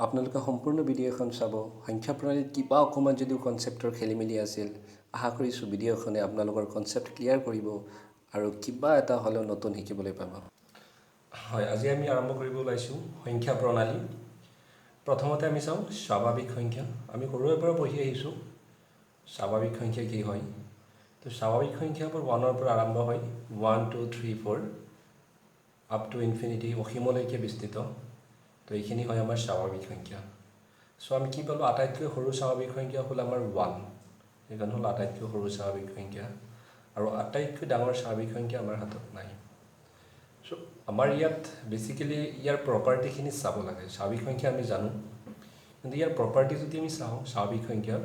আপোনালোকে সম্পূৰ্ণ ভিডিঅ'খন চাব। সংখ্যা প্ৰণালীত কিবা অকণমান যদিও কনচেপ্টৰ খেলিমেলি আছিল, আশা কৰিছোঁ ভিডিঅ'খনে আপোনালোকৰ কনচেপ্ট ক্লিয়াৰ কৰিব আৰু কিবা এটা হ'লেও নতুন শিকিবলৈ পাব। হয়, আজি আমি আৰম্ভ কৰিব ওলাইছোঁ সংখ্যা প্ৰণালী। প্ৰথমতে আমি চাওঁ স্বাভাৱিক সংখ্যা। আমি সৰুৰে পৰা পঢ়ি আহিছোঁ স্বাভাৱিক সংখ্যা কি হয়। তো স্বাভাৱিক সংখ্যাবোৰ 1ৰ পৰা আৰম্ভ হয়, 1 2 3 4 আপ টু ইনফিনিটি, অসীমলৈকে বিস্তৃত। তো এইখিনি হয় আমাৰ স্বাভাৱিক সংখ্যা। চ' আমি কি পালোঁ, আটাইতকৈ সৰু স্বাভাৱিক সংখ্যা হ'ল আমাৰ 1। সেইখন হ'ল আটাইতকৈ সৰু স্বাভাৱিক সংখ্যা আৰু আটাইতকৈ ডাঙৰ স্বাভাৱিক সংখ্যা আমাৰ হাতত নাই। চ' আমাৰ ইয়াত বেচিকেলি ইয়াৰ প্ৰপাৰ্টিখিনি চাব লাগে। স্বাভাৱিক সংখ্যা আমি জানো, কিন্তু ইয়াৰ প্ৰপাৰ্টি যদি আমি চাওঁ স্বাভাৱিক সংখ্যাৰ,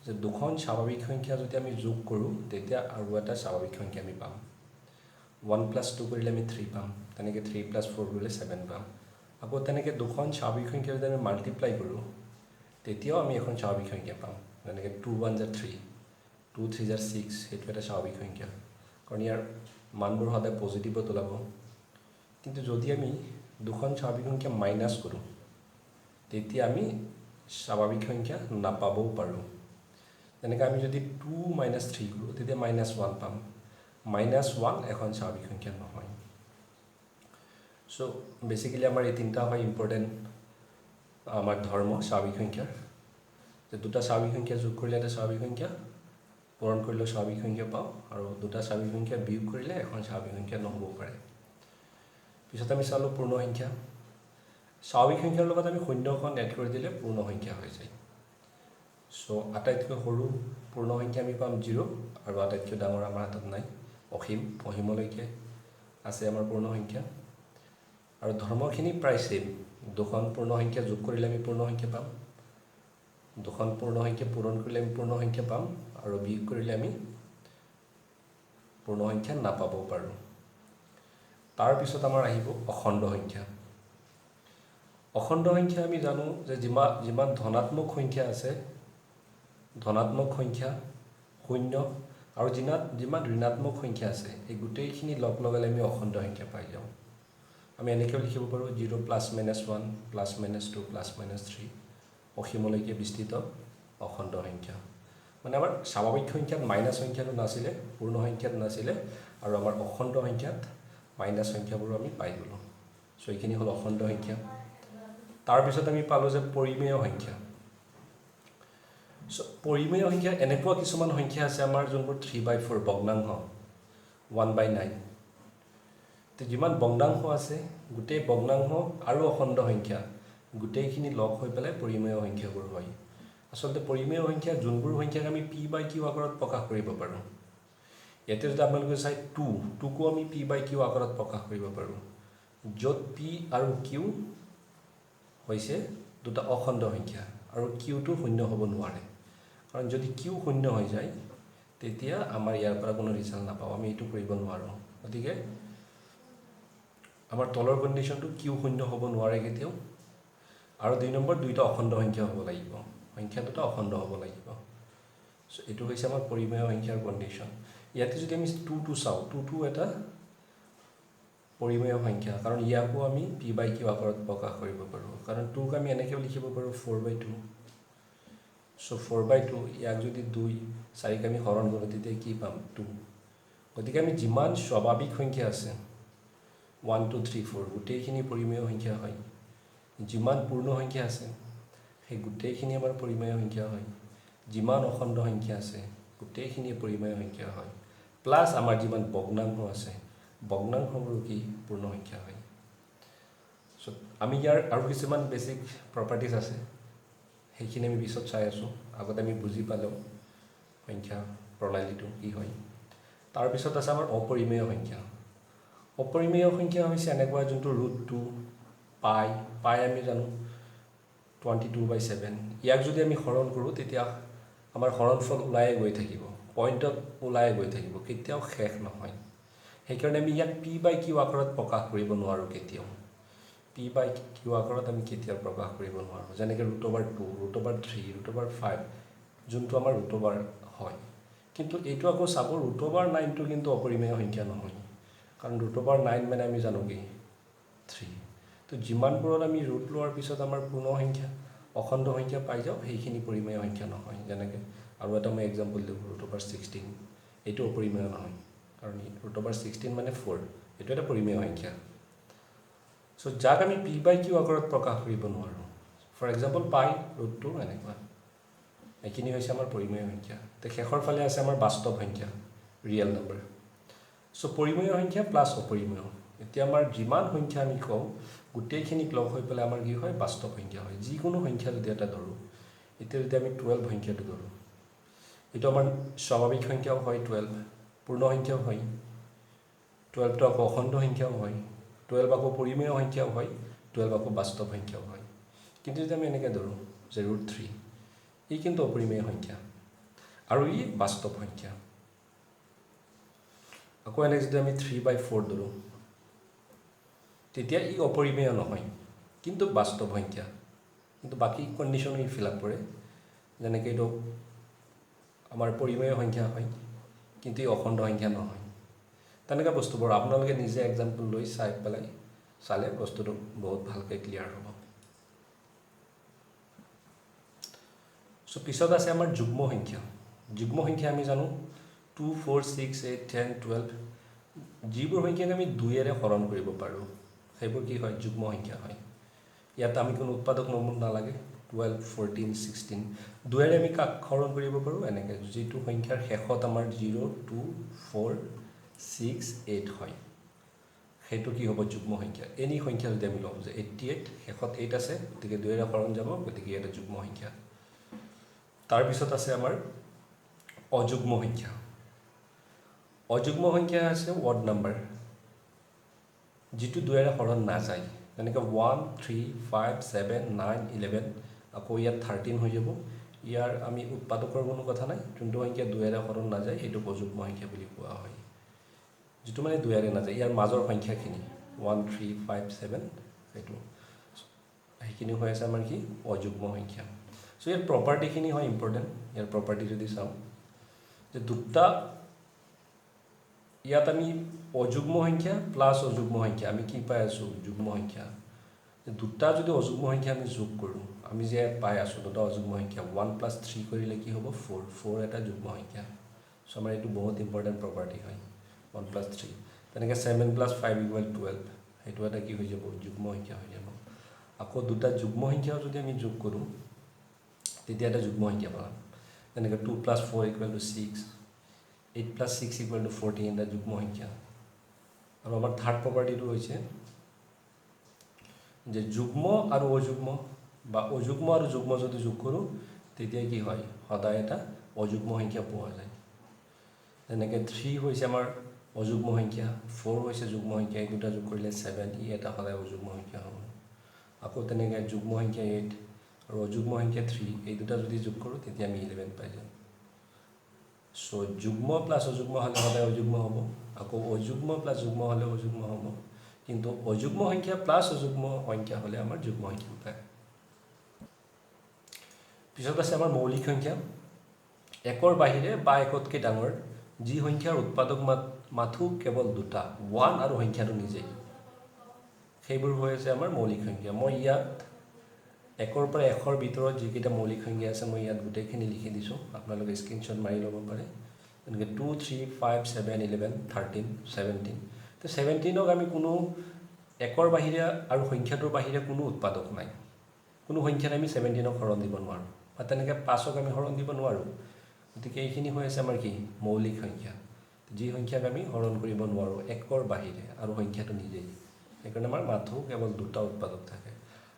যে দুখন স্বাভাৱিক সংখ্যা যদি আমি যোগ কৰোঁ তেতিয়া আৰু এটা স্বাভাৱিক সংখ্যা আমি পাম। 1 + 2 কৰিলে আমি 3 পাম, তেনেকৈ 3 + 4 কৰিলে 7 পাম। আকৌ তেনেকৈ দুখন স্বাভাৱিক সংখ্যা যদি আমি মাল্টিপ্লাই কৰোঁ তেতিয়াও আমি এখন স্বাভাৱিক সংখ্যা পাম। যেনেকৈ 2 × 1 = 3, 2 × 3 = 6, সেইটো এটা স্বাভাৱিক সংখ্যা, কাৰণ ইয়াৰ মানবোৰ সদায় পজিটিভত ওলাব। কিন্তু যদি আমি দুখন স্বাভাৱিক সংখ্যা মাইনাছ কৰোঁ তেতিয়া আমি স্বাভাৱিক সংখ্যা নাপাবও পাৰোঁ। যেনেকৈ আমি যদি 2 - 3 কৰোঁ তেতিয়া -1 পাম। -1 এখন স্বাভাৱিক সংখ্যা নহয়। চ' বেচিকেলি আমাৰ এই তিনিটা হয় ইম্পৰ্টেণ্ট আমাৰ ধৰ্ম স্বাভাৱিক সংখ্যাৰ, যে দুটা স্বাভাৱিক সংখ্যা যোগ কৰিলে এটা স্বাভাৱিক সংখ্যা, পূৰণ কৰিলেও স্বাভাৱিক সংখ্যা পাওঁ, আৰু দুটা স্বাভাৱিক সংখ্যা বিয়োগ কৰিলে এখন স্বাভাৱিক সংখ্যা নহ'বও পাৰে। পিছত আমি চালোঁ পূৰ্ণ সংখ্যা। স্বাভাৱিক সংখ্যাৰ লগত আমি শূন্যখন এড কৰি দিলে পূৰ্ণ সংখ্যা হৈ যায়। চ' আটাইতকৈ সৰু পূৰ্ণ সংখ্যা আমি পাম 0, আৰু আটাইতকৈ ডাঙৰ আমাৰ হাতত নাই, অসীমলৈকে আছে আমাৰ পূৰ্ণ সংখ্যা। আৰু ধৰ্মখিনি প্ৰায় ছেইম, দুখন পূৰ্ণ সংখ্যা যোগ কৰিলে আমি পূৰ্ণ সংখ্যা পাম, দুখন পূৰ্ণ সংখ্যা পূৰণ কৰিলে আমি পূৰ্ণ সংখ্যা পাম, আৰু বিয়োগ কৰিলে আমি পূৰ্ণ সংখ্যা নাপাবও পাৰোঁ। তাৰপিছত আমাৰ আহিব অখণ্ড সংখ্যা। অখণ্ড সংখ্যা আমি জানো যে যিমান ধনাত্মক সংখ্যা আছে, ধনাত্মক সংখ্যা, শূন্য আৰু যিমান ঋণাত্মক সংখ্যা আছে, এই গোটেইখিনি লগ লগালে আমি অখণ্ড সংখ্যা পাই যাওঁ। আমি এনেকৈও লিখিব পাৰোঁ 0 ± 1 ± 2 ± 3, অসীমলৈকে বিস্তৃত অখণ্ড সংখ্যা। মানে আমাৰ স্বাভাৱিক সংখ্যাত মাইনাছ সংখ্যাটো নাছিলে, পূৰ্ণ সংখ্যাত নাছিলে, আৰু আমাৰ অখণ্ড সংখ্যাত মাইনাছ সংখ্যাবোৰো আমি পাই গ'লোঁ। চ' এইখিনি হ'ল অখণ্ড সংখ্যা। তাৰপিছত আমি পালোঁ যে পৰিমেয় সংখ্যা। চ' পৰিমেয় সংখ্যা এনেকুৱা কিছুমান সংখ্যা আছে আমাৰ যোনবোৰ 3/4 ভগ্নাংশ, 1/9। তো যিমান ভগ্নাংশ আছে গোটেই ভগ্নাংশ আৰু অখণ্ড সংখ্যা গোটেইখিনি লগ হৈ পেলাই পৰিমেয় সংখ্যাবোৰ হয়। আচলতে পৰিমেয় সংখ্যা যোনবোৰ সংখ্যাক আমি p/q আকাৰত প্ৰকাশ কৰিব পাৰোঁ। ইয়াতে যদি আপোনালোকে চাই 2কো আমি p/q আকাৰত প্ৰকাশ কৰিব পাৰোঁ, য'ত p আৰু q হৈছে দুটা অখণ্ড সংখ্যা, আৰু qটো শূন্য হ'ব নোৱাৰে, কাৰণ যদি q শূন্য হৈ যায় তেতিয়া আমাৰ ইয়াৰ পৰা কোনো ৰিজাল্ট নাপাওঁ, আমি এইটো কৰিব নোৱাৰোঁ। গতিকে আমাৰ তলৰ কণ্ডিশ্যনটো q শূন্য হ'ব নোৱাৰে কেতিয়াও, আৰু 2 নম্বৰ দুইটা অখণ্ড সংখ্যা হ'ব লাগিব, সংখ্যা দুটা অখণ্ড হ'ব লাগিব। চ' এইটো হৈছে আমাৰ পৰিমেয় সংখ্যাৰ কণ্ডিশ্যন। ইয়াতে যদি আমি 2টো চাওঁ, 2টো এটা পৰিমেয় সংখ্যা, কাৰণ ইয়াকো আমি p/q আকাৰত প্ৰকাশ কৰিব পাৰোঁ, কাৰণ 2ক আমি এনেকৈও লিখিব পাৰোঁ 4/2। চ' 4/2, ইয়াক যদি 2 4ক আমি হৰণ কৰোঁ তেতিয়া কি পাম, 2। গতিকে আমি যিমান স্বাভাৱিক সংখ্যা আছে 1 2 3 4 গোটেইখিনি পৰিমেয় সংখ্যা হয়। যিমান পূৰ্ণ সংখ্যা আছে সেই গোটেইখিনি আমাৰ পৰিমেয় সংখ্যা হয়। যিমান অখণ্ড সংখ্যা আছে গোটেইখিনি পৰিমেয় সংখ্যা হয়, প্লাছ আমাৰ যিমান ভগ্নাংশ আছে ভগ্নাংশবোৰো কি পূৰ্ণ সংখ্যা হয়। চ' আমি ইয়াৰ আৰু কিছুমান বেছিক প্ৰপাৰ্টিজ আছে, সেইখিনি আমি পিছত চাই আছোঁ। আগতে আমি বুজি পালোঁ সংখ্যা প্ৰণালীটো কি হয়। তাৰপিছত আছে আমাৰ অপৰিমেয় সংখ্যা। অপৰিমেয় সংখ্যা হৈছে এনেকুৱা যোনটো √2, পাই আমি জানো 22/7। ইয়াক যদি আমি হৰণ কৰোঁ তেতিয়া আমাৰ হৰণফল ওলাই গৈ থাকিব, পইণ্টত ওলাই গৈ থাকিব, কেতিয়াও শেষ নহয়। সেইকাৰণে আমি ইয়াক p/q আকাৰত প্ৰকাশ কৰিব নোৱাৰোঁ কেতিয়াও। p/q আকাৰত আমি কেতিয়াও প্ৰকাশ কৰিব নোৱাৰোঁ। যেনেকৈ √2, √3, √5 যোনটো আমাৰ ৰুটঅভাৰ হয়। কিন্তু এইটো আকৌ চাব, √9টো কিন্তু অপৰিমেয় সংখ্যা নহয়, কাৰণ √9 মানে আমি জানো কি 3। তো যিমানবোৰত আমি ৰুট লোৱাৰ পিছত আমাৰ পূৰ্ণ সংখ্যা অখণ্ড সংখ্যা পাই যাওঁ সেইখিনি পৰিমেয় সংখ্যা নহয় যেনেকৈ আৰু এটা মই এক্সাম্পল দিওঁ √16 এইটো অপৰিমেয় নহয় কাৰণ √16 মানে 4 এইটো এটা পৰিমেয় সংখ্যা চ' যাক আমি p/q আকাৰত প্ৰকাশ কৰিব নোৱাৰোঁ ফৰ এক্সাম্পল পাই √2 এনেকুৱা এইখিনি হৈছে আমাৰ পৰিমেয় সংখ্যা তো শেষৰ ফালে আছে আমাৰ বাস্তৱ সংখ্যা ৰিয়েল নম্বৰ চ' পৰিমেয় সংখ্যা প্লাছ অপৰিমেয় এতিয়া আমাৰ যিমান সংখ্যা আমি কওঁ গোটেইখিনিক লগ হৈ পেলাই আমাৰ কি হয় বাস্তৱ সংখ্যা হয় যিকোনো সংখ্যা যদি এটা ধৰোঁ এতিয়া যদি আমি 12 সংখ্যাটো ধৰোঁ এইটো আমাৰ স্বাভাৱিক সংখ্যাও হয় 12 পূৰ্ণ সংখ্যাও হয় 12টো আকৌ অখণ্ড সংখ্যাও হয় 12 আকৌ পৰিমেয় সংখ্যাও হয় 12 আকৌ বাস্তৱ সংখ্যাও হয় কিন্তু যদি আমি এনেকৈ ধৰোঁ যে √3 ই কিন্তু অপৰিমেয় সংখ্যা আৰু ই বাস্তৱ সংখ্যা আকৌ এনেকৈ যদি আমি 3/4 ধৰোঁ তেতিয়া ই অপৰিমেয় নহয় কিন্তু বাস্তৱ সংখ্যা কিন্তু বাকী কণ্ডিশ্যনো ই ফিল আপ কৰে যেনেকৈ এইটো আমাৰ পৰিমেয় সংখ্যা হয় কিন্তু ই অখণ্ড সংখ্যা নহয় তেনেকুৱা বস্তুবোৰ আপোনালোকে নিজে এক্সাম্পল লৈ চাই পেলাই চালে বস্তুটো বহুত ভালকৈ ক্লিয়াৰ হ'ব চ' পিছত আছে আমাৰ যুগ্ম সংখ্যা আমি জানো 2 4 6 8 10 12 যিবোৰ সংখ্যাক আমি 2ৰে হৰণ কৰিব পাৰোঁ সেইবোৰ কি হয় যুগ্ম সংখ্যা হয় ইয়াত আমি কোনো উৎপাদক নম্বৰ নালাগে 12 14 16 2ৰে আমি কাক হৰণ কৰিব পাৰোঁ এনেকৈ যিটো সংখ্যাৰ শেষত আমাৰ 0 2 4 6 8 হয় সেইটো কি হ'ব যুগ্ম সংখ্যা এনি সংখ্যা যদি আমি লওঁ যে 88 শেষত 8 আছে গতিকে 2ৰে হৰণ যাব গতিকে এটা যুগ্ম সংখ্যা তাৰপিছত আছে আমাৰ অযুগ্ম সংখ্যা আছে অড নাম্বাৰ যিটো 2ৰে হৰণ নাযায় যেনেকৈ 1 3 5 7 9 11 আকৌ ইয়াত 13 হৈ যাব ইয়াৰ আমি উৎপাদকৰ কোনো কথা নাই যোনটো সংখ্যা 2ৰে হৰণ নাযায় সেইটো অযুগ্ম সংখ্যা বুলি কোৱা হয় যিটো মানে 2ৰে নাযায় ইয়াৰ মাজৰ সংখ্যাখিনি 1 3 5 7 সেইটো সেইখিনি হৈ আছে আমাৰ কি অযুগ্ম সংখ্যা চ' ইয়াৰ প্ৰপাৰ্টিখিনি হয় ইম্পৰ্টেণ্ট ইয়াৰ প্ৰপাৰ্টি যদি চাওঁ যে দুটা ইয়াত আমি অযুগ্ম সংখ্যা প্লাছ অযুগ্ম সংখ্যা আমি কি পাই আছোঁ যুগ্ম সংখ্যা দুটা যদি অযুগ্ম সংখ্যা আমি যোগ কৰোঁ আমি যে পাই আছোঁ দুটা অযুগ্ম সংখ্যা 1 + 3 কৰিলে কি হ'ব 4 এটা যুগ্ম সংখ্যা চ' আমাৰ এইটো বহুত ইম্পৰ্টেণ্ট প্ৰপাৰ্টি হয় 1 + 3 তেনেকৈ 7 + 5 = 12 সেইটো এটা কি হৈ যাব যুগ্ম সংখ্যা হৈ যাব আকৌ দুটা যুগ্ম সংখ্যাও যদি আমি যোগ কৰোঁ তেতিয়া এটা যুগ্ম সংখ্যা পাম যেনেকৈ 2 + 4 = 6 8 + 6 = 14 এটা যুগ্ম সংখ্যা আৰু আমাৰ থাৰ্ড প্ৰপাৰ্টিটো হৈছে যে যুগ্ম আৰু অযুগ্ম বা অযুগ্ম আৰু যুগ্ম যদি যোগ কৰোঁ তেতিয়া কি হয় সদায় এটা অযুগ্ম সংখ্যা পোৱা যায় যেনেকৈ 3 হৈছে আমাৰ অযুগ্ম সংখ্যা 4 হৈছে যুগ্ম সংখ্যা এই দুটা যোগ কৰিলে 7 ই এটা সদায় অযুগ্ম সংখ্যা হ'ব আকৌ তেনেকৈ যুগ্ম সংখ্যা 8 আৰু অযুগ্ম সংখ্যা 3 এই দুটা যদি যোগ কৰোঁ তেতিয়া আমি 11 পাই যাম চ' যুগ্ম প্লাছ অযুগ্ম হ'লে সদায় অযুগ্ম হ'ব আকৌ অযুগ্ম প্লাছ যুগ্ম হ'লে অযুগ্ম হ'ব কিন্তু অযুগ্ম সংখ্যা প্লাছ অযুগ্ম সংখ্যা হ'লে আমাৰ যুগ্ম সংখ্যা পায় পিছত আছে আমাৰ মৌলিক সংখ্যা একৰ বাহিৰে বা একতকৈ ডাঙৰ যি সংখ্যাৰ উৎপাদক মাথো কেৱল দুটা 1 আৰু সংখ্যাটো নিজেই সেইবোৰ হৈ আছে আমাৰ মৌলিক সংখ্যা মই ইয়াত 1ৰ পৰা 100ৰ ভিতৰত যিকেইটা মৌলিক সংখ্যা আছে মই ইয়াত গোটেইখিনি লিখি দিছোঁ আপোনালোকে স্ক্ৰীনশ্বট মাৰি ল'ব পাৰে যেনেকৈ 2 3 5 7 11 13 17 তো 17ক আমি কোনো 1ৰ বাহিৰে আৰু সংখ্যাটোৰ বাহিৰে কোনো উৎপাদক নাই কোনো সংখ্যাত আমি 17ক হৰণ দিব নোৱাৰোঁ বা তেনেকৈ 5ক আমি হৰণ দিব নোৱাৰোঁ গতিকে এইখিনি হৈ আছে আমাৰ কি মৌলিক সংখ্যা যি সংখ্যাক আমি হৰণ কৰিব নোৱাৰোঁ 1ৰ বাহিৰে আৰু সংখ্যাটো নিজেই সেইকাৰণে আমাৰ মাথো কেৱল দুটা উৎপাদক থাকে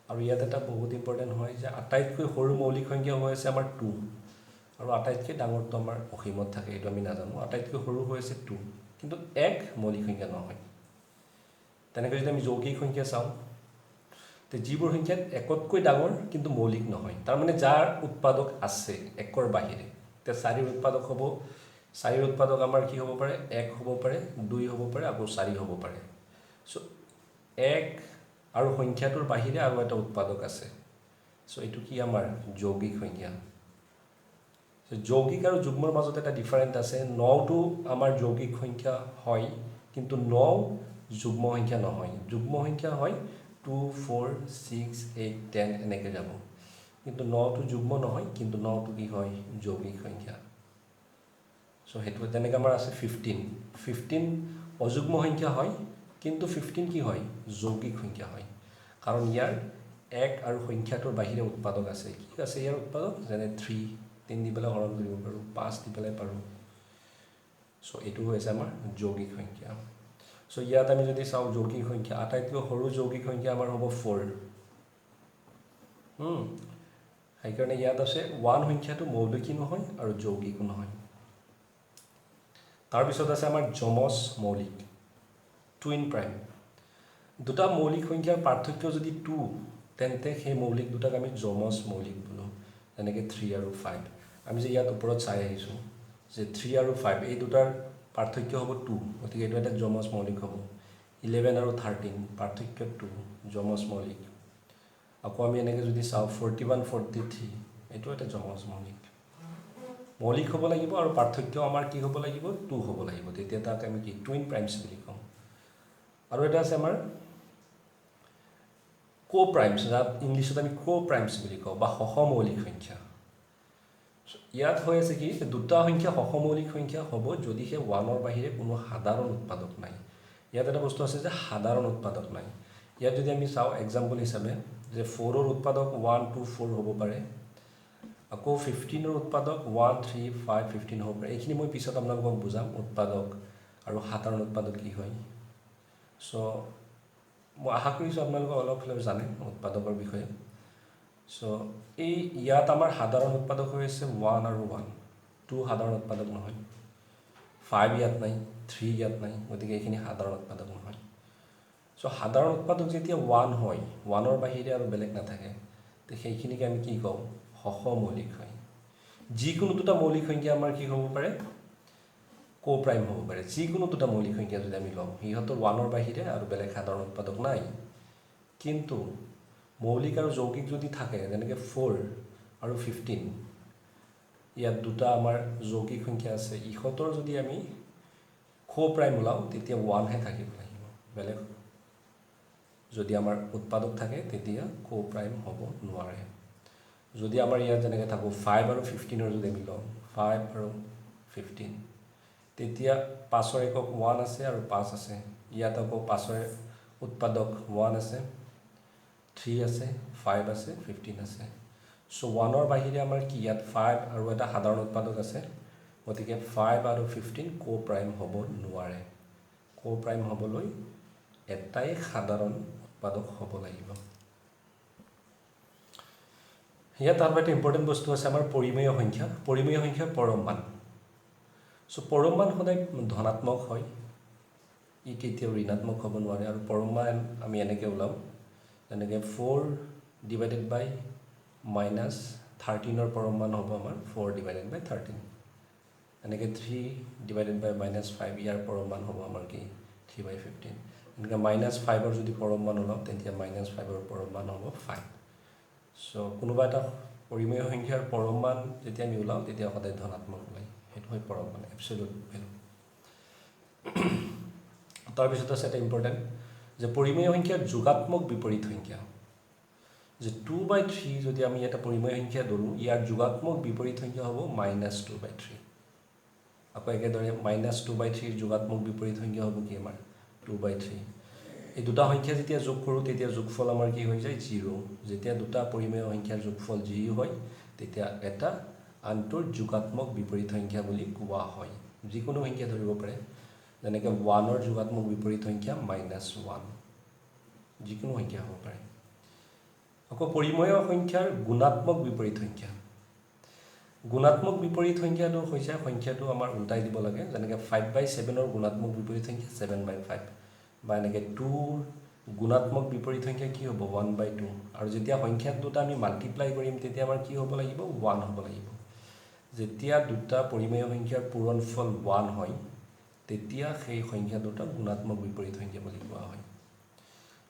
আৰু ইয়াত এটা বহুত ইম্পৰ্টেণ্ট হয় যে আটাইতকৈ সৰু মৌলিক সংখ্যা হৈ আছে আমাৰ 2 আৰু আটাইতকৈ ডাঙৰটো আমাৰ অসীমত থাকে এইটো আমি নাজানো আটাইতকৈ সৰু হৈ আছে 2 কিন্তু 1 মৌলিক সংখ্যা নহয় তেনেকৈ যদি আমি যৌগিক সংখ্যা চাওঁ তো যিবোৰ সংখ্যাত 1তকৈ ডাঙৰ কিন্তু মৌলিক নহয় তাৰমানে যাৰ উৎপাদক আছে 1ৰ বাহিৰে এতিয়া 4ৰ উৎপাদক হ'ব 4ৰ উৎপাদক আমাৰ কি হ'ব পাৰে 1 হ'ব পাৰে 2 হ'ব পাৰে আকৌ 4 হ'ব পাৰে চ' 1 আৰু সংখ্যাটোৰ বাহিৰে আৰু এটা উৎপাদক আছে চ' এইটো কি আমাৰ যৌগিক সংখ্যা যৌগিক আৰু যুগ্মৰ মাজত এটা ডিফাৰেন্স আছে 9টো আমাৰ যৌগিক সংখ্যা হয় কিন্তু 9 যুগ্ম সংখ্যা নহয় যুগ্ম সংখ্যা হয় 2 4 6 8 10 এনেকৈ যাব কিন্তু 9টো যুগ্ম নহয় কিন্তু 9টো কি হয় যৌগিক সংখ্যা সো সেইটো তেনেকৈ আমাৰ আছে 15 অযুগ্ম সংখ্যা হয় কিন্তু 15 কি হয় যৌগিক সংখ্যা হয় কাৰণ ইয়াৰ এক আৰু সংখ্যাটোৰ বাহিৰে উৎপাদক আছে কি আছে ইয়াৰ উৎপাদক যেনে 3 দি পেলাই হৰণ কৰিব পাৰোঁ 5 দি পেলাই পাৰোঁ সো এইটো হৈছে আমাৰ যৌগিক সংখ্যা সো ইয়াত আমি যদি চাওঁ যৌগিক সংখ্যা আটাইতকৈ সৰু যৌগিক সংখ্যা আমাৰ হ'ব 4 সেইকাৰণে ইয়াত আছে 1 সংখ্যাটো মৌলিকো নহয় আৰু যৌগিকো নহয় তাৰপিছত আছে আমাৰ যমজ মৌলিক টুইন প্ৰাইম দুটা মৌলিক সংখ্যাৰ পাৰ্থক্য যদি 2 তেন্তে সেই মৌলিক দুটাক আমি যমজ মৌলিক বোলো যেনেকৈ 3 আৰু 5 আমি যে ইয়াত ওপৰত চাই আহিছোঁ যে 3 আৰু 5 এই দুটাৰ পাৰ্থক্য হ'ব 2 গতিকে এইটো এটা যমজ মৌলিক হ'ব 11 আৰু 13 পাৰ্থক্য 2 যমজ মৌলিক আকৌ আমি এনেকৈ যদি চাওঁ 41 43 এইটো এটা যমজ মৌলিক মৌলিক হ'ব লাগিব আৰু পাৰ্থক্য আমাৰ কি হ'ব লাগিব 2 হ'ব লাগিব তেতিয়া তাক আমি কি টুইন প্ৰাইমছ বুলি কওঁ আৰু এটা আছে আমাৰ কো প্ৰাইমছ যাক ইংলিছত আমি কো প্ৰাইমছ বুলি কওঁ বা সহমৌলিক সংখ্যা ইয়াত হৈ আছে কি দুটা সংখ্যা সহমৌলিক সংখ্যা হ'ব যদিহে 1ৰ বাহিৰে কোনো সাধাৰণ উৎপাদক নাই ইয়াত এটা বস্তু আছে যে সাধাৰণ উৎপাদক নাই ইয়াত যদি আমি চাওঁ এক্সাম্পল হিচাপে যে 4ৰ উৎপাদক 1 2 4 হ'ব পাৰে আকৌ 15ৰ উৎপাদক 1 3 5 15 হ'ব পাৰে এইখিনি মই পিছত আপোনালোকক বুজাম উৎপাদক আৰু সাধাৰণ উৎপাদক কি হয় সো মই আশা কৰিছোঁ আপোনালোকে অলপ অলপ জানে উৎপাদকৰ বিষয়ে সো এই ইয়াত আমাৰ সাধাৰণ উৎপাদক হৈ আছে 1 আৰু 1 2 সাধাৰণ উৎপাদক নহয় 5 ইয়াত নাই 3 ইয়াত নাই গতিকে এইখিনি সাধাৰণ উৎপাদক নহয় সো সাধাৰণ উৎপাদক যেতিয়া 1 হয় 1ৰ বাহিৰে আৰু বেলেগ নাথাকে তে সেইখিনিকে আমি কি কওঁ সহমৌলিক হয় যিকোনো দুটা মৌলিক সংখ্যা আমাৰ কি হ'ব পাৰে কো প্ৰাইম হ'ব পাৰে যিকোনো দুটা মৌলিক সংখ্যা যদি আমি লওঁ সিহঁতৰ 1ৰ বাহিৰে আৰু বেলেগ সাধাৰণ উৎপাদক নাই কিন্তু মৌলিক আৰু যৌগিক যদি থাকে যেনেকৈ 4 আৰু 15 ইয়াত দুটা আমাৰ যৌগিক সংখ্যা আছে ইহঁতৰ যদি আমি কো প্ৰাইম ওলাওঁ তেতিয়া 1হে থাকিব লাগিব বেলেগ যদি আমাৰ উৎপাদক থাকে তেতিয়া কো প্ৰাইম হ'ব নোৱাৰে যদি আমাৰ ইয়াত যেনেকৈ থাকোঁ 5 আৰু 15ৰ যদি আমি লওঁ 5 আৰু 15 তেতিয়া 5ৰ একক 1 আছে আৰু 5 আছে ইয়াত আকৌ 5ৰ উৎপাদক 1 আছে 3 আছে 5 আছে 15 আছে সো 1ৰ বাহিৰে আমাৰ কি ইয়াত 5 আৰু এটা সাধাৰণ উৎপাদক আছে গতিকে 5 আৰু 15 কো প্ৰাইম হ'ব নোৱাৰে কো প্ৰাইম হ'বলৈ এটাই সাধাৰণ উৎপাদক হ'ব লাগিব ইয়াত আৰু এটা ইম্পৰ্টেণ্ট বস্তু আছে আমাৰ পৰিমেয় সংখ্যাৰ পৰম মান সো পৰম মান সদায় ধনাত্মক হয় ই কেতিয়াও ঋণাত্মক হ'ব নোৱাৰে আৰু পৰম মান আমি এনেকৈ ওলাওঁ যেনেকৈ 4 ডিভাইডেড বাই মাইনাছ 13ৰ পৰম মান হ'ব আমাৰ 4 ডিভাইডেড বাই 13 এনেকৈ 3 ডিভাইডেড বাই মাইনাছ 5 ইয়াৰ পৰম মান হ'ব আমাৰ কি 3 বাই 15 এনেকৈ মাইনাছ 5ৰ যদি পৰম মান ওলাওঁ তেতিয়া মাইনাছ 5ৰ পৰম মান হ'ব 5 সো কোনোবা এটা পৰিমেয় সংখ্যাৰ পৰম মান যেতিয়া আমি ওলাওঁ তেতিয়া সদায় ধনাত্মক ওলায় সেইটো হয় পৰম মান এবছলিউট ভেলু তাৰপিছত আছে এটা ইম্পৰ্টেণ্ট যে পৰিমেয় সংখ্যাৰ যোগাত্মক বিপৰীত সংখ্যা যে 2/3 যদি আমি এটা পৰিমেয় সংখ্যা ধৰোঁ ইয়াৰ যোগাত্মক বিপৰীত সংখ্যা হ'ব -2/3 আকৌ একেদৰে -2/3 যোগাত্মক বিপৰীত সংখ্যা হ'ব কি আমাৰ 2/3 এই দুটা সংখ্যা যেতিয়া যোগ কৰোঁ তেতিয়া যোগফল আমাৰ কি হৈ যায় 0 যেতিয়া দুটা পৰিমেয় সংখ্যাৰ যোগফল 0 হয় তেতিয়া এটা আনটোৰ যোগাত্মক বিপৰীত সংখ্যা বুলি কোৱা হয় যিকোনো সংখ্যা ধৰিব পাৰে যেনেকৈ 1ৰ যোগাত্মক বিপৰীত সংখ্যা -1 যিকোনো সংখ্যা হ'ব পাৰে আকৌ পৰিমেয় সংখ্যাৰ গুণাত্মক বিপৰীত সংখ্যাটো হৈছে সংখ্যাটো আমাৰ উল্টাই দিব লাগে যেনেকৈ 5/7ৰ গুণাত্মক বিপৰীত সংখ্যা 7/5 বা এনেকৈ 2ৰ গুণাত্মক বিপৰীত সংখ্যা কি হ'ব 1/2 আৰু যেতিয়া সংখ্যা দুটা আমি মাল্টিপ্লাই কৰিম তেতিয়া আমাৰ কি হ'ব লাগিব 1 হ'ব লাগিব যেতিয়া দুটা পৰিমেয় সংখ্যাৰ পূৰণফল 1 হয় তেতিয়া সেই সংখ্যা দুটা গুণাত্মক বিপৰীত সংখ্যা বুলি কোৱা হয়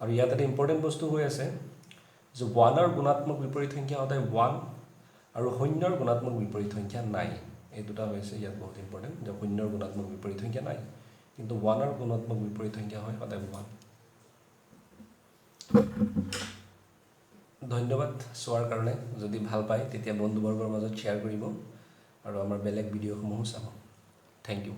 আৰু ইয়াত এটা ইম্পৰ্টেণ্ট বস্তু হৈ আছে যে 1ৰ গুণাত্মক বিপৰীত সংখ্যা সদায় 1 আৰু 0ৰ গুণাত্মক বিপৰীত সংখ্যা নাই এই দুটা হৈছে ইয়াত বহুত ইম্পৰ্টেণ্ট যে 0ৰ গুণাত্মক বিপৰীত সংখ্যা নাই কিন্তু 1ৰ গুণাত্মক বিপৰীত সংখ্যা হয় সদায় 1 ধন্যবাদ চোৱাৰ কাৰণে। যদি ভাল পায় তেতিয়া বন্ধুবৰ্গৰ মাজত শ্বেয়াৰ কৰিব আৰু আমাৰ বেলেগ ভিডিঅ'সমূহো চাব। Thank U.